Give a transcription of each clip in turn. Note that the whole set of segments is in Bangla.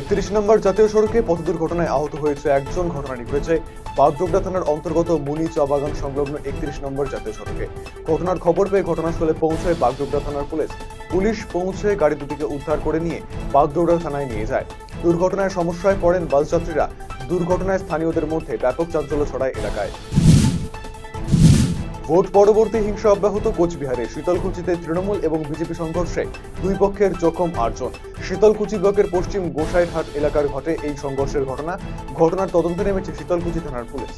31 নম্বর জাতীয় সড়কে পথ দুর্ঘটনায় আহত হয়েছে একজন। ঘটনাটি ঘটেছে বাগডোগরা থানার অন্তর্গত মুনি চা বাগান সংলগ্ন 31 নম্বর জাতীয় সড়কে। ঘটনার খবর পেয়ে ঘটনাস্থলে পৌঁছায় বাগডোগরা থানার পুলিশ পৌঁছে গাড়ি দুটিকে উদ্ধার করে নিয়ে বাগডোগরা থানায় নিয়ে যায়। দুর্ঘটনায় সমস্যায় পড়েন বাস যাত্রীরা। দুর্ঘটনায় স্থানীয়দের মধ্যে ব্যাপক চাঞ্চল্য ছড়ায় এলাকায়। ভোট পরবর্তী হিংসা অব্যাহত কোচবিহারে। শীতলকুচিতে তৃণমূল এবং বিজেপি সংঘর্ষে দুই পক্ষের জখম 8 জন। শীতলকুচি ব্লকের পশ্চিম গোসাইরহাট এলাকার ঘটে এই সংঘর্ষের ঘটনার তদন্তে নেমেছে শীতলকুচি থানার পুলিশ।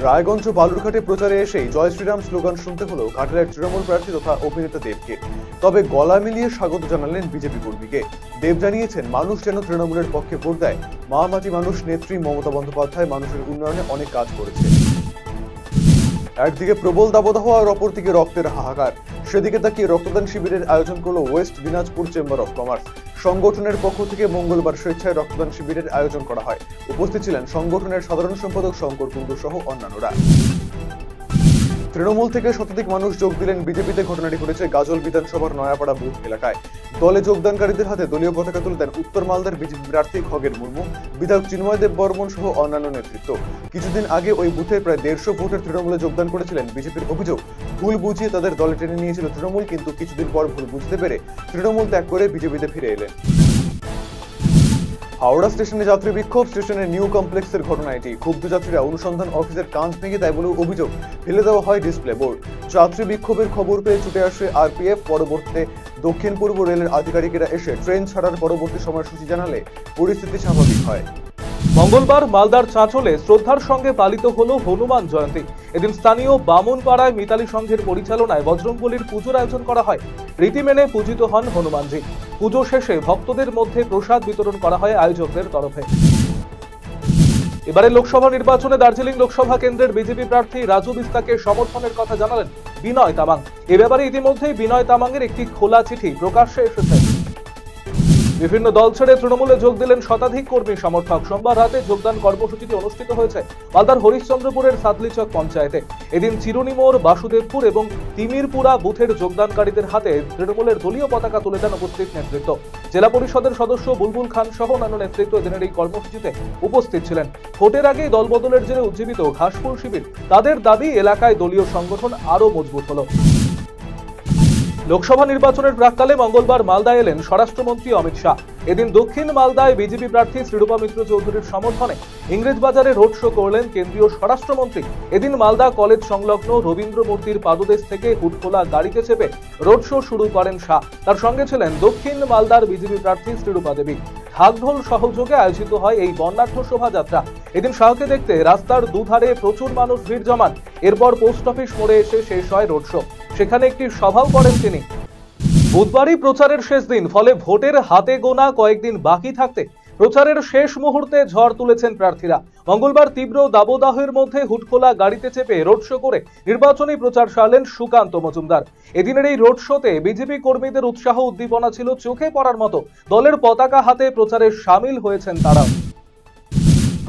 রায়গঞ্জ বালুরঘাটে প্রচারে এসেই জয় শ্রীরাম স্লোগান শুনতে হলো ঘাটালের তৃণমূল প্রার্থী তথা অভিনেতা দেবকে। তবে গলা মিলিয়ে স্বাগত জানালেন বিজেপি কর্মীকে। দেব জানিয়েছেন, মানুষ যেন তৃণমূলের পক্ষে ভোট দেয়। মহামাটি মানুষ নেত্রী মমতা বন্দ্যোপাধ্যায় মানুষের উন্নয়নে অনেক কাজ করেছে। একদিকে প্রবল দাবদাহ আর অপরদিকে রক্তের হাহাকার। সেদিকে তাকিয়ে রক্তদান শিবিরের আয়োজন করল West Dinajpur chamber of commerce. সংগঠনের পক্ষ থেকে মঙ্গলবার স্বেচ্ছায় রক্তদান শিবিরের আয়োজন করা হয়। উপস্থিত ছিলেন সংগঠনের সাধারণ সম্পাদক শঙ্কর কুণ্ডু সহ অন্যান্যরা। তৃণমূল থেকে শতাধিক মানুষ যোগ দিলেন বিজেপিতে। ঘটনাটি ঘটেছে গাজল বিধানসভার নয়াপাড়া বুথ এলাকায়। দলে যোগদানকারীদের হাতে দলীয় পতাকা তুলে দেন উত্তর মালদার বিজেপি প্রার্থী খগেন মুর্মু, বিধায়ক চিন্ময় দেব বর্মন সহ অন্যান্য নেতৃত্ব। কিছুদিন আগে ওই বুথে প্রায় 150 ভোটার তৃণমূলে যোগদান করেছিলেন। বিজেপির অভিযোগ, ভুল বুঝিয়ে তাদের দলে টেনে নিয়েছিল তৃণমূল, কিন্তু কিছুদিন পর ভুল বুঝতে পেরে তৃণমূল ত্যাগ করে বিজেপিতে ফিরে এলেন। হাওড়া স্টেশনে যাত্রী বিক্ষোভ। স্টেশনের নিউ কমপ্লেক্সের ঘটনা এটি। ক্ষুব্ধ যাত্রীরা অনুসন্ধান অফিসের কাঁচ ভেঙে দেয় বলেও অভিযোগ। ফেলে দেওয়া হয় ডিসপ্লে বোর্ড। যাত্রী বিক্ষোভের খবর পেয়ে ছুটে আসে আরপিএফ। পরবর্তীতে দক্ষিণ পূর্ব রেলের আধিকারিকেরা এসে ট্রেন ছাড়ার পরবর্তী সময়সূচি জানালে পরিস্থিতি স্বাভাবিক হয়। মঙ্গলবার মালদার চাঁচলে শ্রদ্ধার সঙ্গে পালিত হলো হনুমান জয়ন্তী। এদিন স্থানীয় বামুনপাড়ায় মিতালি সংঘের পরিচালনায় বজরংবলীর পুজোর আয়োজন করা হয়। রীতি মেনে পূজিত হন হনুমানজি। পুজো শেষে ভক্তদের মধ্যে প্রসাদ বিতরণ করা হয় আয়োজকদের তরফে। এবারে লোকসভা নির্বাচনে দার্জিলিং লোকসভা কেন্দ্রের বিজেপি প্রার্থী রাজু বিস্তাকে সমর্থনের কথা জানালেন বিনয় তামাং। এ ব্যাপারে ইতিমধ্যেই বিনয় তামাংয়ের একটি খোলা চিঠি প্রকাশ্যে এসেছে। বিভিন্ন দল ছেড়ে তৃণমূলে যোগ দিলেন শতাধিক কর্মী সমর্থক। সোমবার রাতে যোগদান কর্মসূচিটি অনুষ্ঠিত হয়েছে মালদার হরিশ্চন্দ্রপুরের সাতলিচক পঞ্চায়েতে। এদিন চিরুনিমোড়, বাসুদেবপুর এবং তিমিরপুরা বুথের যোগদানকারীদের হাতে তৃণমূলের দলীয় পতাকা তুলে দেন উপস্থিত নেতৃত্ব। জেলা পরিষদের সদস্য বুলবুল খান সহ অন্যান্য নেতৃত্ব এদিনের এই কর্মসূচিতে উপস্থিত ছিলেন। ভোটের আগেই দলবদলের জেরে উজ্জীবিত ঘাসফুল শিবির। তাদের দাবি, এলাকায় দলীয় সংগঠন আরও মজবুত হলো। লোকসভা নির্বাচনের প্রাক্কালে মঙ্গলবার মালদায় এলেন স্বরাষ্ট্রমন্ত্রী অমিত শাহ। এদিন দক্ষিণ মালদায় বিজেপি প্রার্থী শ্রীরূপা মিত্র চৌধুরীর সমর্থনে ইংরেজবাজারে রোড শো করলেন কেন্দ্রীয় স্বরাষ্ট্রমন্ত্রী। এদিন মালদা কলেজ সংলগ্ন রবীন্দ্র মূর্তির পাদদেশ থেকে হুডখোলা গাড়িতে চেপে রোড শো শুরু করেন শাহ। তার সঙ্গে ছিলেন দক্ষিণ মালদার বিজেপি প্রার্থী শ্রীরূপা দেবী। ঢাকঢোল সহযোগে আয়োজিত হয় এই বর্ণাঢ্য শোভাযাত্রা। এদিন শাহকে দেখতে রাস্তার দুধারে প্রচুর মানুষ ভিড় জমান। এরপর পোস্ট অফিস মোড়ে এসে শেষ হয় রোড শো। সেখানে একটি সভাও করেন তিনি। বুধবারই প্রচারের শেষ দিন, ফলে ভোটের হাতে গোনা কয়েকদিন বাকি থাকতে প্রচারের শেষ মুহূর্তে ঝড় তুলেছেন প্রার্থীরা। মঙ্গলবার তীব্র দাবদাহের মধ্যে হুডখোলা গাড়িতে চেপে রোড শো করে নির্বাচনী প্রচার সারলেন সুকান্ত মজুমদার। এদিনের এই রোড শোতে বিজেপি কর্মীদের উৎসাহ উদ্দীপনা ছিল চোখে পড়ার মতো। দলের পতাকা হাতে প্রচারে সামিল হয়েছেন তারা।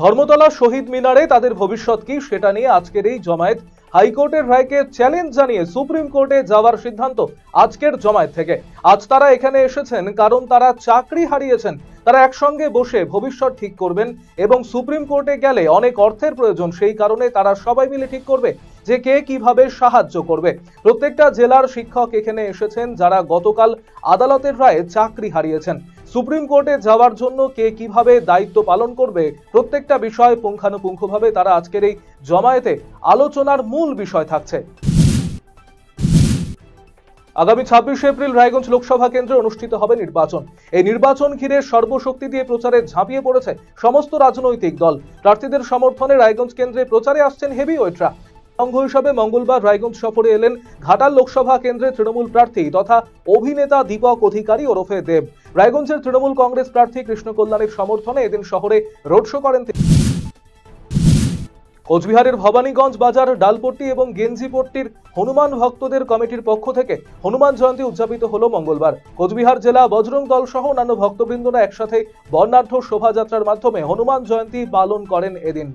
ধর্মতলা শহীদ মিনারে তাদের ভবিষ্যৎ কি, সেটা নিয়ে আজকের এই জমায়েত। হাইকোর্টের রায়কে চ্যালেঞ্জ জানিয়ে সুপ্রিম কোর্টে যাওয়ার সিদ্ধান্ত আজকের জমায়েত থেকে। আজ তারা এখানে এসেছেন কারণ তারা চাকরি হারিয়েছেন। তারা একসঙ্গে বসে ভবিষ্যৎ ঠিক করবেন এবং সুপ্রিম কোর্টে গেলে অনেক অর্থের প্রয়োজন। সেই কারণে তারা সবাই মিলে ঠিক করবে যে কে কিভাবে সাহায্য করবে। প্রত্যেকটা জেলার শিক্ষক এখানে এসেছেন যারা গতকাল আদালতের রায়ে চাকরি হারিয়েছেন। সুপ্রিম কোর্টে যাওয়ার জন্য কে কিভাবে দায়িত্ব পালন করবে, প্রত্যেকটা বিষয় পুঙ্খানুপুঙ্খভাবে তারা আজকের এই জমায়েতে আলোচনার মূল বিষয় থাকছে। আগামী 26 এপ্রিল রায়গঞ্জ লোকসভা কেন্দ্রে অনুষ্ঠিত হবে নির্বাচন। এই নির্বাচন ঘিরে সর্বশক্তি দিয়ে প্রচারে ঝাঁপিয়ে পড়েছে সমস্ত রাজনৈতিক দল। প্রার্থীদের সমর্থনে রায়গঞ্জ কেন্দ্রে প্রচারে আসছেন হেভিওয়েটরা। অঙ্গ হিসাবে মঙ্গলবার রায়গঞ্জ সফরে এলেন ঘাটাল লোকসভা কেন্দ্রে তৃণমূল প্রার্থী তথা অভিনেতা দীপক অধিকারী ওরফে দেব। রায়গঞ্জের তৃণমূল কংগ্রেস প্রার্থী কৃষ্ণ কল্যাণীর সমর্থনে এদিন শহরে রোড শো করেন তিনি। কোচবিহারের ভবানীগঞ্জ বাজার, ডালপট্টি এবং গেঞ্জিপট্টির হনুমান ভক্তদের কমিটির পক্ষ থেকে হনুমান জয়ন্তী উদযাপিত হলো মঙ্গলবার। কোচবিহার জেলা বজরং দল সহ অন্যান্য ভক্তবৃন্দরা একসাথে বর্ণাঢ্য শোভাযাত্রার মাধ্যমে হনুমান জয়ন্তী পালন করেন এদিন।